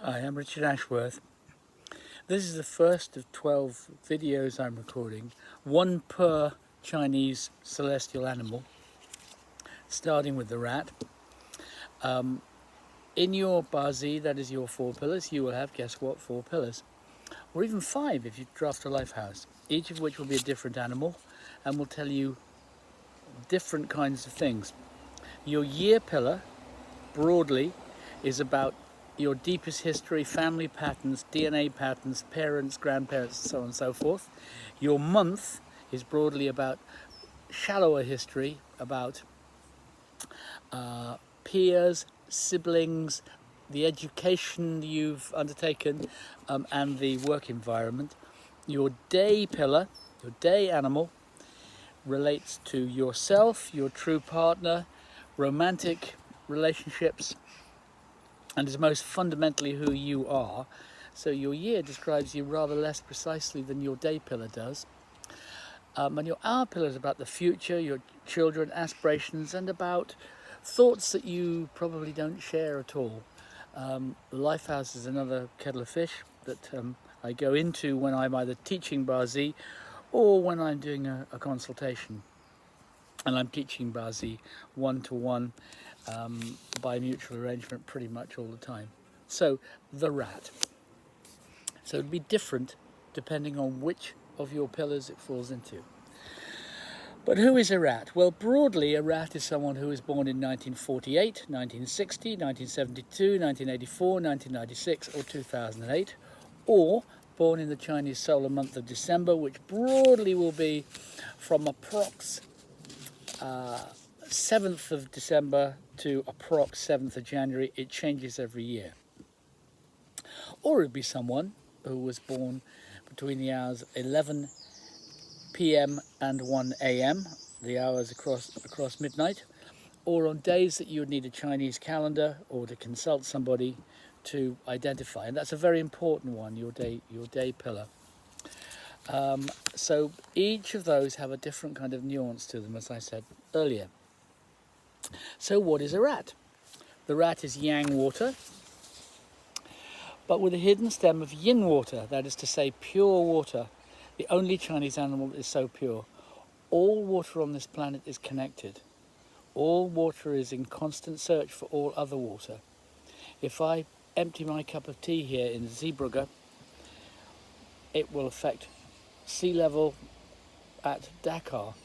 Hi, I'm Richard Ashworth. This is the first of 12 videos I'm recording, one per Chinese celestial animal, starting with the rat. In your bazi, that is your 4 pillars, you will have, guess what, 4 pillars, or even 5 if you draft a life house, each of which will be a different animal and will tell you different kinds of things. Your year pillar, broadly, is about your deepest history, family patterns, DNA patterns, parents, grandparents, so on and so forth. Your month is broadly about shallower history, about peers, siblings, the education you've undertaken, and the work environment. Your day pillar, your day animal, relates to yourself, your true partner, romantic relationships, and is most fundamentally who you are. So your year describes you rather less precisely than your day pillar does. And your hour pillar is about the future, your children, aspirations, and about thoughts that you probably don't share at all. The life house is another kettle of fish that I go into when I'm either teaching Bazi or when I'm doing a consultation. And I'm teaching Bazi one-to-one by mutual arrangement pretty much all the time. So, the rat. So it'd be different depending on which of your pillars it falls into. But who is a rat? Well, broadly, a rat is someone who was born in 1948, 1960, 1972, 1984, 1996, or 2008, or born in the Chinese solar month of December, which broadly will be from approx 7th of December to approx 7th of January. It changes every year. Or it'd be someone who was born between the hours 11 p.m. and 1 a.m., the hours across midnight, or on days that you would need a Chinese calendar or to consult somebody to identify. And that's a very important one, your day pillar. So each of those have a different kind of nuance to them, as I said earlier. So what is a rat? The rat is yang water, but with a hidden stem of yin water, that is to say pure water, the only Chinese animal that is so pure. All water on this planet is connected. All water is in constant search for all other water. If I empty my cup of tea here in Zeebrugge, it will affect sea level at Dakar.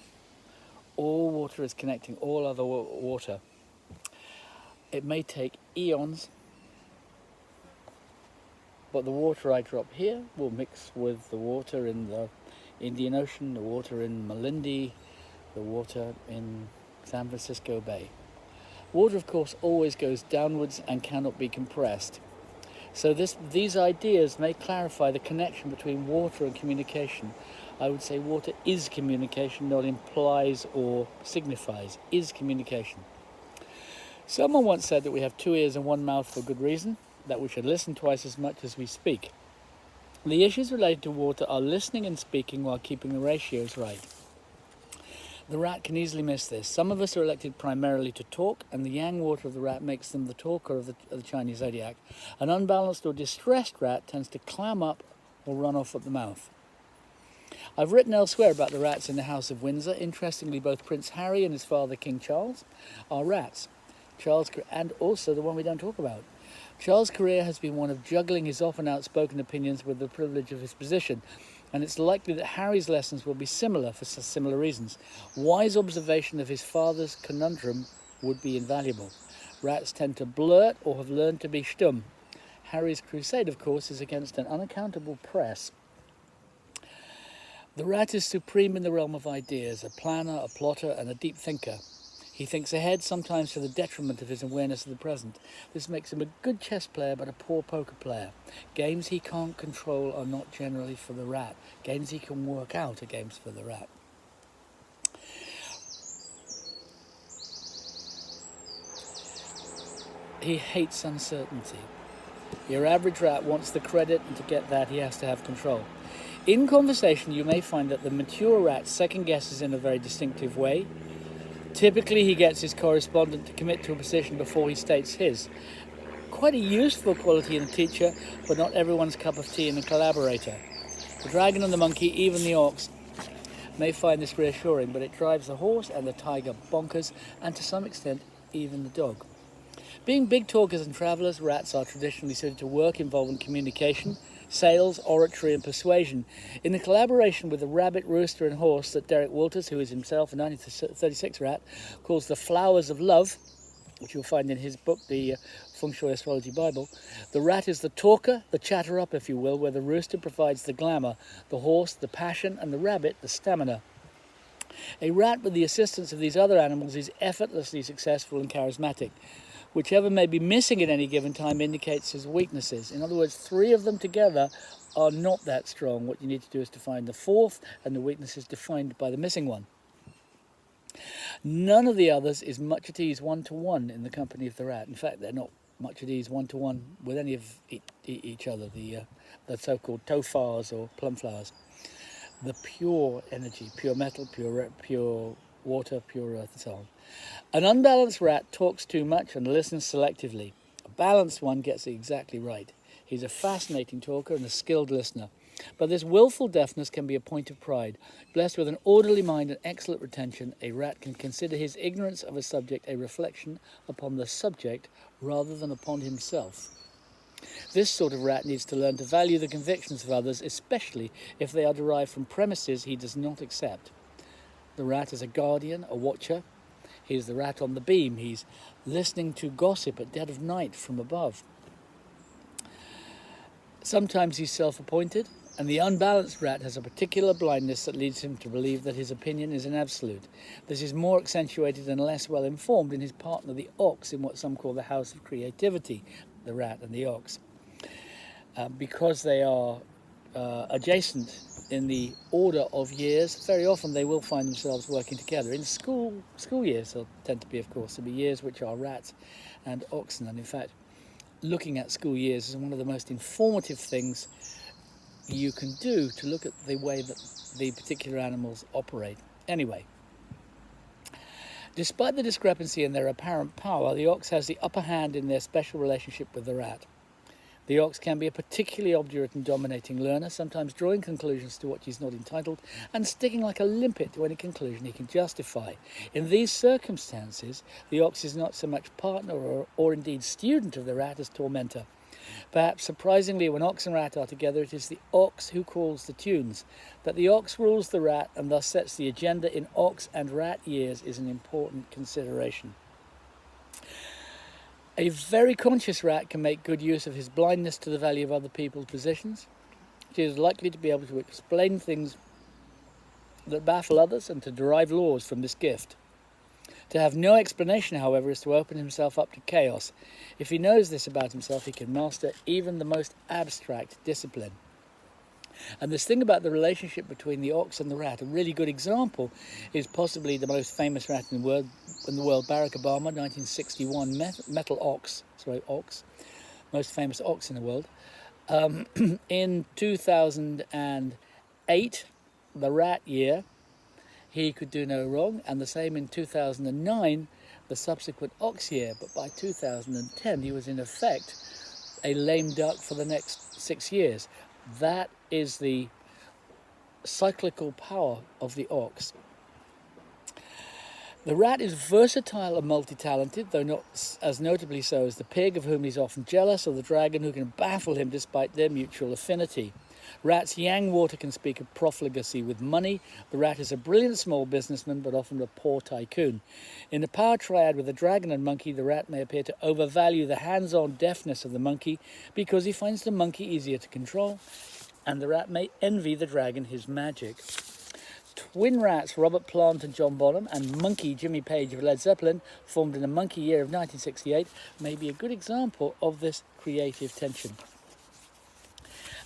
All water is connecting all other water. It may take eons, but the water I drop here will mix with the water in the Indian Ocean, the water in Malindi, the water in San Francisco Bay. Water, of course, always goes downwards and cannot be compressed. So these ideas may clarify the connection between water and communication. I would say water is communication, not implies or signifies, is communication. Someone once said that we have 2 ears and 1 mouth for good reason, that we should listen twice as much as we speak. The issues related to water are listening and speaking while keeping the ratios right. The rat can easily miss this. Some of us are elected primarily to talk, and the yang water of the rat makes them the talker of the Chinese zodiac. An unbalanced or distressed rat tends to clam up or run off at the mouth. I've written elsewhere about the rats in the House of Windsor. Interestingly, both Prince Harry and his father, King Charles, are rats. And also the one we don't talk about. Charles' career has been one of juggling his often outspoken opinions with the privilege of his position, and it's likely that Harry's lessons will be similar for similar reasons. Wise observation of his father's conundrum would be invaluable. Rats tend to blurt or have learned to be stumm. Harry's crusade, of course, is against an unaccountable press. The rat is supreme in the realm of ideas, a planner, a plotter, and a deep thinker. He thinks ahead, sometimes to the detriment of his awareness of the present. This makes him a good chess player, but a poor poker player. Games he can't control are not generally for the rat. Games he can work out are games for the rat. He hates uncertainty. Your average rat wants the credit, and to get that, he has to have control. In conversation, you may find that the mature rat second guesses in a very distinctive way. Typically, he gets his correspondent to commit to a position before he states his. Quite a useful quality in a teacher, but not everyone's cup of tea in a collaborator. The dragon and the monkey, even the ox, may find this reassuring, but it drives the horse and the tiger bonkers, and to some extent, even the dog. Being big talkers and travellers, rats are traditionally suited to work involving communication, sales, oratory and persuasion. In the collaboration with the rabbit, rooster and horse that Derek Walters, who is himself a 1936 rat, calls the flowers of love, which you'll find in his book, the Feng Shui Astrology Bible, the rat is the talker, the chatter-up, if you will, where the rooster provides the glamour, the horse the passion, and the rabbit the stamina. A rat with the assistance of these other animals is effortlessly successful and charismatic. Whichever may be missing at any given time indicates his weaknesses. In other words, three of them together are not that strong. What you need to do is to find the fourth, and the weakness is defined by the missing one. None of the others is much at ease one-to-one in the company of the rat. In fact, they're not much at ease one-to-one with any of each other, the so-called tofars or plum flowers. The pure energy, pure metal, pure water, pure earth, and so on. An unbalanced rat talks too much and listens selectively. A balanced one gets it exactly right. He's a fascinating talker and a skilled listener. But this willful deafness can be a point of pride. Blessed with an orderly mind and excellent retention, a rat can consider his ignorance of a subject a reflection upon the subject rather than upon himself. This sort of rat needs to learn to value the convictions of others, especially if they are derived from premises he does not accept. The rat is a guardian, a watcher. He's the rat on the beam. He's listening to gossip at dead of night from above. Sometimes he's self-appointed, and the unbalanced rat has a particular blindness that leads him to believe that his opinion is an absolute. This is more accentuated and less well informed in his partner, the ox, in what some call the house of creativity, the rat and the ox. Because they are adjacent in the order of years, very often they will find themselves working together. In school years, they'll tend to be, of course, there'll be years which are rats and oxen, and in fact, looking at school years is one of the most informative things you can do to look at the way that the particular animals operate. Anyway, despite the discrepancy in their apparent power, the ox has the upper hand in their special relationship with the rat. The ox can be a particularly obdurate and dominating learner, sometimes drawing conclusions to what he's not entitled and sticking like a limpet to any conclusion he can justify. In these circumstances, the ox is not so much partner or indeed student of the rat as tormentor. Perhaps surprisingly, when ox and rat are together, it is the ox who calls the tunes. That the ox rules the rat and thus sets the agenda in ox and rat years is an important consideration. A very conscious rat can make good use of his blindness to the value of other people's positions. He is likely to be able to explain things that baffle others and to derive laws from this gift. To have no explanation, however, is to open himself up to chaos. If he knows this about himself, he can master even the most abstract discipline. And this thing about the relationship between the ox and the rat, a really good example is possibly the most famous rat in the world, Barack Obama, 1961, ox, most famous ox in the world. In 2008, the rat year, he could do no wrong, and the same in 2009, the subsequent ox year. But by 2010, he was in effect a lame duck for the next 6 years. That is the cyclical power of the ox. The rat is versatile and multi-talented, though not as notably so as the pig, of whom he's often jealous, or the dragon, who can baffle him despite their mutual affinity. Rat's yang water can speak of profligacy with money. The rat is a brilliant small businessman, but often a poor tycoon. In the power triad with the dragon and monkey, the rat may appear to overvalue the hands-on deftness of the monkey because he finds the monkey easier to control, and the rat may envy the dragon his magic. Twin rats Robert Plant and John Bonham and monkey Jimmy Page of Led Zeppelin, formed in the monkey year of 1968, may be a good example of this creative tension.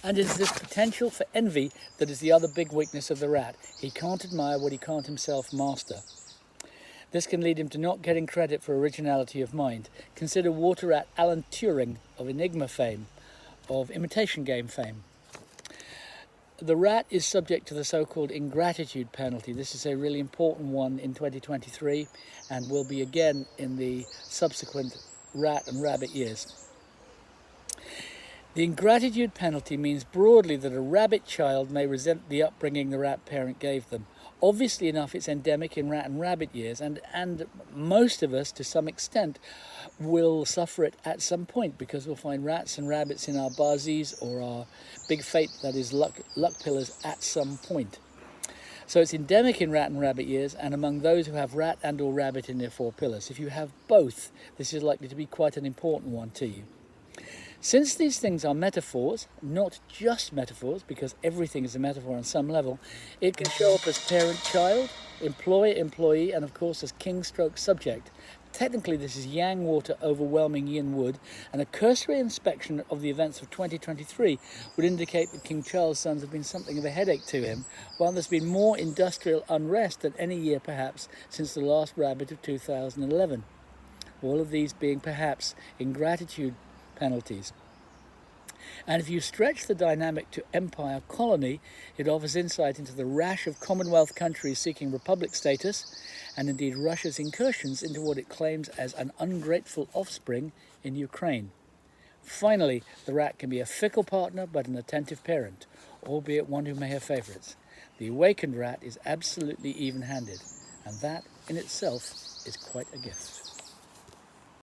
And it is this potential for envy that is the other big weakness of the rat. He can't admire what he can't himself master. This can lead him to not getting credit for originality of mind. Consider water rat Alan Turing of Enigma fame, of imitation game fame. The rat is subject to the so-called ingratitude penalty. This is a really important one in 2023 and will be again in the subsequent rat and rabbit years. The ingratitude penalty means broadly that a rabbit child may resent the upbringing the rat parent gave them. Obviously enough, it's endemic in rat and rabbit years, and most of us, to some extent, will suffer it at some point, because we'll find rats and rabbits in our buzzies or our big fate, that is luck pillars, at some point. So it's endemic in rat and rabbit years, and among those who have rat and or rabbit in their 4 pillars. If you have both, this is likely to be quite an important one to you. Since these things are metaphors, not just metaphors, because everything is a metaphor on some level, it can show up as parent-child, employer-employee, and of course as king-stroke-subject. Technically, this is yang water overwhelming yin wood, and a cursory inspection of the events of 2023 would indicate that King Charles' sons have been something of a headache to him, while there's been more industrial unrest than any year perhaps since the last rabbit of 2011. All of these being perhaps ingratitude penalties. And if you stretch the dynamic to empire colony, it offers insight into the rash of Commonwealth countries seeking republic status, and indeed Russia's incursions into what it claims as an ungrateful offspring in Ukraine. Finally, the rat can be a fickle partner but an attentive parent, albeit one who may have favourites. The awakened rat is absolutely even-handed, and that in itself is quite a gift.